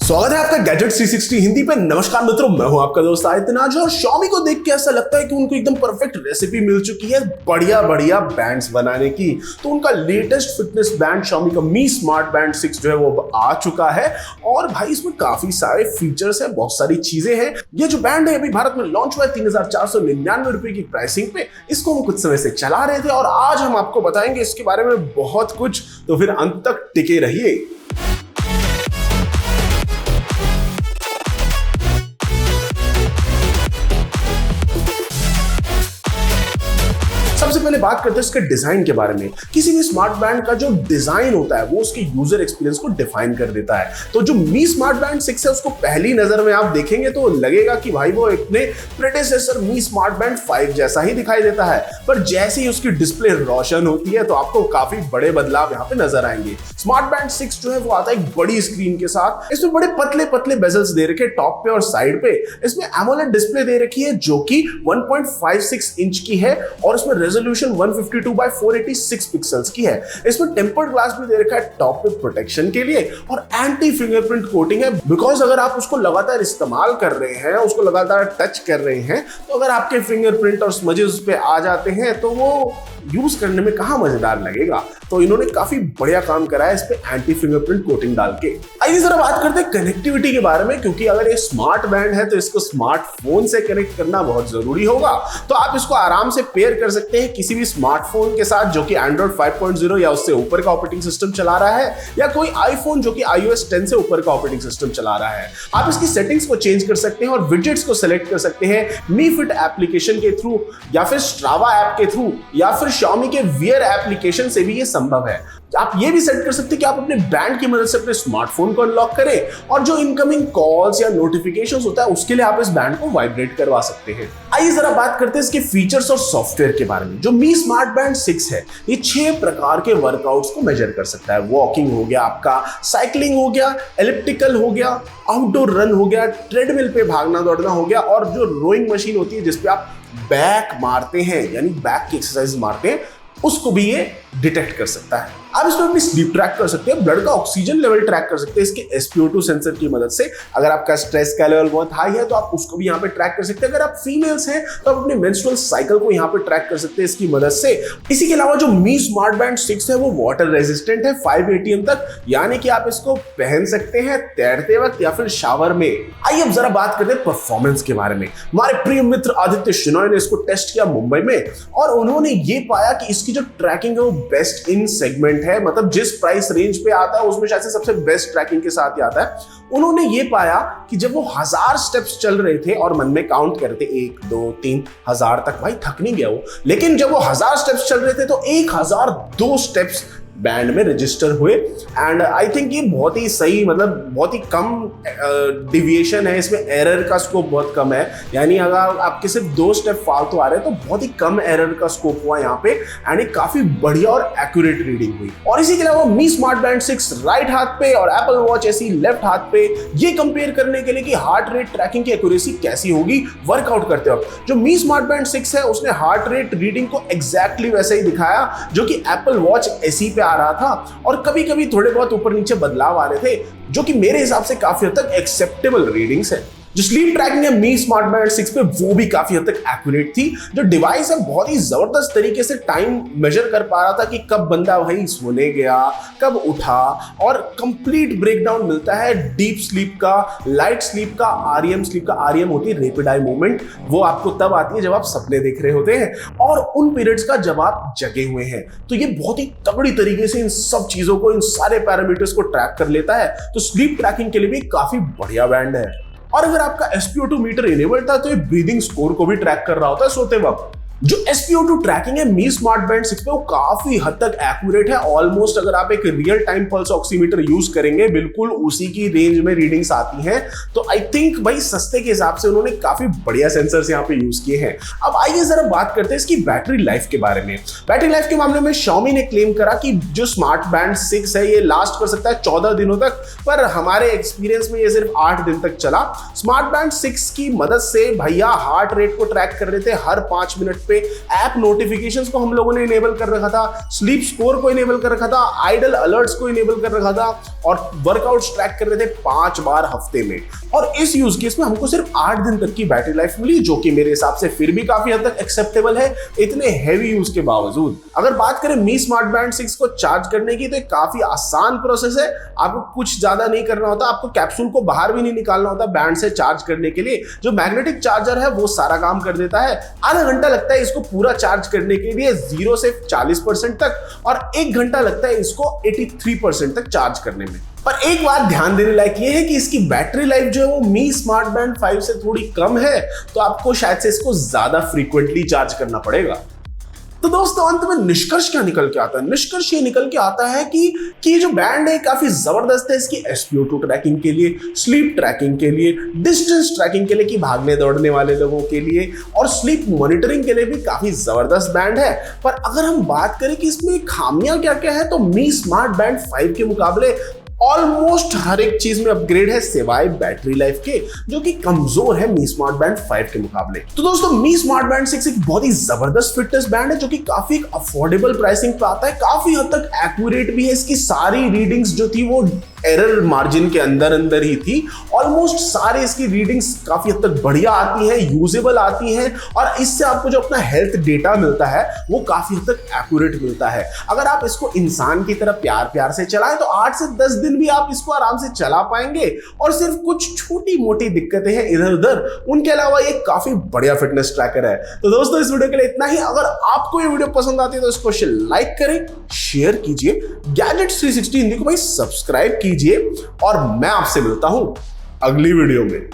स्वागत है आपका गैजेट 360 हिंदी पे। नमस्कार मित्रों, मैं हूं आपका दोस्त आदित्यनाथ। और Xiaomi को देख के ऐसा लगता है कि उनको एकदम परफेक्ट रेसिपी मिल चुकी है बढ़िया बढ़िया बैंड्स बनाने की। तो उनका लेटेस्ट फिटनेस बैंड Xiaomi का Mi स्मार्ट बैंड 6 जो है वो आ चुका है। और भाई इसमें काफी सारे फीचर्स हैं, बहुत सारी चीजें हैं। ये जो बैंड है अभी भारत में लॉन्च हुआ है 3499 रुपए की प्राइसिंग पे। इसको हम कुछ समय से चला रहे थे और आज हम आपको बताएंगे इसके बारे में बहुत कुछ, तो फिर अंत तक टिके रहिए। सबसे पहले बात करते हैं इसके डिजाइन के बारे में। किसी भी स्मार्ट बैंड का जो डिजाइन होता है वो उसके यूजर एक्सपीरियंस को डिफाइन कर देता है। तो जो Mi स्मार्ट बैंड 6 है उसको पहली नजर में आप देखेंगे तो लगेगा कि भाई वो अपने प्रेडेसेसर Mi स्मार्ट बैंड 5 जैसा ही दिखाई देता है, पर जैसे ही उसकी डिस्प्ले रोशन होती है तो आपको काफी बड़े बदलाव यहाँ पे नजर आएंगे। स्मार्ट बैंड 6 जो है वो आता है एक बड़ी स्क्रीन के साथ। इसमें बड़े पतले पतले बेजल्स दे रखे टॉप पे और साइड पे। इसमें AMOLED डिस्प्ले दे रखी है जो कि 1.56 इंच की है और इसमें रेजोल्यूशन 152x486 पिक्सल्स की है। इसमें टेम्पर्ड ग्लास भी दे रखा है टॉप पे प्रोटेक्शन के लिए और एंटी फिंगरप्रिंट कोटिंग है। बिकॉज अगर आप उसको लगातार इस्तेमाल कर रहे हैं, उसको लगातार टच कर रहे हैं, तो अगर आपके फिंगरप्रिंट और स्मजेस उस पे आ जाते हैं तो वो यूज करने में कहां मजेदार लगेगा। तो इन्होंने काफी बढ़िया काम करा है इस पे एंटी फिंगरप्रिंट कोटिंग डाल के। आइए जरा बात करते हैं कनेक्टिविटी के बारे में, क्योंकि अगर ये स्मार्ट बैंड है तो इसको स्मार्टफोन से कनेक्ट करना बहुत जरूरी होगा। तो आप इसको आराम से पेयर कर सकते हैं किसी भी स्मार्टफोन के साथ जो कि Android 5.0 या उससे ऊपर का ऑपरेटिंग सिस्टम चला रहा है, या कोई आईफोन जो कि iOS 10 से ऊपर का ऑपरेटिंग सिस्टम चला रहा है। आप इसकी सेटिंग्स को चेंज कर सकते हैं और विजेट्स को सेलेक्ट कर सकते हैं Mi Fit एप्लीकेशन के थ्रू, या फिर Strava ऐप के थ्रू, या फिर Xiaomi के वियर एप्लीकेशन से भी ये संभव है। आप ये भी सेट कर सकते हैं कि आप अपने बैंड की मदद से अपने स्मार्टफोन को अनलॉक करें और जो इनकमिंग कॉल्स या नोटिफिकेशंस होता है उसके लिए आप इस बैंड को वाइब्रेट करवा सकते हैं। आइए जरा बात करते हैं इसके फीचर्स और सॉफ्टवेयर के बारे में। जो Mi स्मार्ट बैंड 6 है ये 6 प्रकार के वर्कआउट्स को मेजर कर सकता है। वॉकिंग हो गया, आपका साइकिलिंग हो गया, एलिप्टिकल हो गया, आउटडोर रन हो गया, ट्रेडमिल पे भागना दौड़ना हो गया, और जो रोइंग मशीन होती है जिसपे आप बैक मारते हैं यानी बैक की एक्सरसाइज मारते हैं, उसको भी ये डिटेक्ट कर सकता है। आप इसमें अपनी स्लीप ट्रैक कर सकते हैं, ब्लड का ऑक्सीजन लेवल ट्रैक कर सकते हैं इसके SpO2 सेंसर की मदद से। अगर आपका स्ट्रेस का लेवल बहुत हाई है तो आप उसको भी यहाँ पे ट्रैक कर सकते हैं। अगर आप फीमेल्स हैं तो आप अपने मेंस्ट्रुअल साइकिल को यहाँ पे ट्रैक कर सकते हैं इसकी मदद से। इसी के अलावा जो Mi स्मार्ट बैंड 6 है वो वाटर रेजिस्टेंट है 5 ATM तक, यानी कि आप इसको पहन सकते हैं तैरते वक्त या फिर शावर में। आइए अब जरा बात करते हैं परफॉर्मेंस के बारे में। हमारे प्रिय मित्र आदित्य शिनॉय ने इसको टेस्ट किया मुंबई में और उन्होंने ये पाया कि इसकी जो ट्रैकिंग है वो बेस्ट इन सेगमेंट है। मतलब जिस प्राइस रेंज पे आता है उसमें शायद से सबसे बेस्ट ट्रैकिंग के साथ ही आता है। उन्होंने ये पाया कि जब वो 1000 स्टेप्स चल रहे थे और मन में काउंट कर रहे थे 1 2 3 1000 तक, भाई थक नहीं गया वो, लेकिन जब वो 1000 स्टेप्स चल रहे थे तो 1002 स्टेप्स बैंड में रजिस्टर हुए। एंड आई थिंक ये बहुत ही सही, मतलब बहुत ही कम डिविएशन है इसमें। एरर का स्कोप बहुत कम है, यानी अगर आपके सिर्फ 2 स्टेप फालतू आ रहे हैं तो बहुत ही कम एरर का स्कोप हुआ यहाँ पे। एंड एक काफी बढ़िया और एक्यूरेट रीडिंग हुई। और इसी के अलावा Mi स्मार्ट बैंड 6 राइट हाथ पे और Apple वॉच ऐसी लेफ्ट हाथ पे, ये कंपेयर करने के लिए कि हार्ट रेट ट्रैकिंग की एक्यूरेसी कैसी होगी वर्कआउट करते वक्त। जो Mi स्मार्ट बैंड 6 है उसने हार्ट रेट रीडिंग को एग्जैक्टली वैसे ही दिखाया जो कि Apple वॉच ऐसी पे आ रहा था, और कभी कभी थोड़े बहुत ऊपर नीचे बदलाव आ रहे थे जो कि मेरे हिसाब से काफी हद तक एक्सेप्टेबल रीडिंग्स है। जो स्लीप ट्रैकिंग है Mi स्मार्ट बैंड 6 पे वो भी काफी हद तक एक्यूरेट थी। जो डिवाइस है बहुत ही जबरदस्त तरीके से टाइम मेजर कर पा रहा था कि कब बंदा भाई सोने गया, कब उठा, और कंप्लीट ब्रेकडाउन मिलता है डीप स्लीप का, लाइट स्लीप का, REM स्लीप का। REM होती है रैपिड आई मूवमेंट, वो आपको तब आती है जब आप सपने देख रहे होते हैं, और उन पीरियड्स का जब आप जगे हुए हैं। तो ये बहुत ही तगड़ी तरीके से इन सब चीजों को, इन सारे पैरामीटर्स को ट्रैक कर लेता है। तो स्लीप ट्रैकिंग के लिए भी काफी बढ़िया बैंड है। और अगर आपका SpO2 मीटर इनेबल्ड था तो ये ब्रीदिंग स्कोर को भी ट्रैक कर रहा होता है सोते वक्त। जो SpO2 ट्रैकिंग है Mi स्मार्ट बैंड 6 पे वो काफी हद तक एक्यूरेट है। ऑलमोस्ट अगर आप एक real time pulse oximeter use करेंगे बिल्कुल उसी की रेंज में रीडिंग्स आती हैं। तो आई थिंक भाई सस्ते के हिसाब से उन्होंने काफी बढ़िया सेंसर्स यहाँ पे यूज किए हैं। अब आइए जरा बात करते हैं इसकी बैटरी लाइफ के बारे में। बैटरी लाइफ के मामले में Xiaomi ने क्लेम करा कि जो स्मार्ट बैंड 6 है ये लास्ट कर सकता है 14 दिनों तक, पर हमारे एक्सपीरियंस में ये सिर्फ 8 दिन तक चला। स्मार्ट बैंड 6 की मदद से भैया हार्ट रेट को ट्रैक कर रहे थे हर 5 मिनट पे पे ऐप नोटिफिकेशंस को हम लोगों ने इनेबल कर रखा था, स्लीप स्कोर को इनेबल कर रखा था, आइडल अलर्ट्स को इनेबल कर रखा था और वर्कआउट्स ट्रैक कर रहे थे 5 बार हफ्ते में। और इस यूज केस में हमको सिर्फ 8 दिन तक की बैटरी लाइफ मिली, जो कि मेरे हिसाब से फिर भी काफी हद तक एक्सेप्टेबल है इतने हैवी यूज के बावजूद। अगर बात करें मी स्मार्ट बैंड 6 को चार्ज करने की, तो एक काफी आसान प्रोसेस है। आपको कुछ ज्यादा नहीं करना होता, आपको कैप्सूल को बाहर भी नहीं निकालना होता बैंड से चार्ज करने के लिए। जो मैग्नेटिक चार्जर है वो सारा काम कर देता है। आधा घंटा लगता है इसको पूरा चार्ज करने के लिए 0 से 40% तक, और 1 घंटा लगता है इसको 83% तक चार्ज करने में। पर एक बात ध्यान देने लायक ये है कि इसकी बैटरी लाइफ जो है वो मी स्मार्ट बैंड 5 से थोड़ी कम है, तो आपको शायद से इसको ज्यादा फ्रीक्वेंटली चार्ज करना पड़ेगा। तो दोस्तों अंत में निष्कर्ष क्या निकल के आता है? निष्कर्ष ये निकल के आता है कि जो बैंड है काफी जबरदस्त है। इसकी SpO2 ट्रैकिंग के लिए, स्लीप ट्रैकिंग के लिए, डिस्टेंस ट्रैकिंग के लिए कि भागने दौड़ने वाले लोगों के लिए, और स्लीप मॉनिटरिंग के लिए भी काफी जबरदस्त बैंड है। पर अगर हम बात करें कि इसमें खामियां क्या क्या है, तो मी स्मार्ट बैंड 5 के मुकाबले ऑलमोस्ट हर एक चीज में अपग्रेड है सिवाय बैटरी लाइफ के, जो कि कमजोर है मी स्मार्ट बैंड 5 के मुकाबले। तो दोस्तों मी स्मार्ट बैंड 6 एक बहुत ही जबरदस्त फिटनेस बैंड है, जो कि काफी अफोर्डेबल प्राइसिंग पे आता है, काफी हद तक एक्यूरेट भी है। इसकी सारी रीडिंग्स जो थी वो एरर मार्जिन के अंदर ही थी। ऑलमोस्ट सारे इसकी रीडिंग्स काफी हद तक बढ़िया आती हैं, यूजेबल आती हैं, और इससे आपको जो अपना हेल्थ डेटा मिलता है वो काफी हद तक एक्यूरेट मिलता है। अगर आप इसको इंसान की तरह प्यार प्यार से चलाएं तो 8 से 10 दिन भी आप इसको आराम से चला पाएंगे, और सिर्फ कुछ छोटी मोटी दिक्कतें हैं इधर उधर, उनके अलावा ये काफी बढ़िया फिटनेस ट्रैकर है। तो दोस्तों इस वीडियो के लिए इतना ही। अगर आपको ये वीडियो पसंद आती है तो इसको लाइक करें, शेयर कीजिए, गैजेट्स 360 हिंदी को भाई सब्सक्राइब कीजिए, और मैं आपसे मिलता हूं अगली वीडियो में।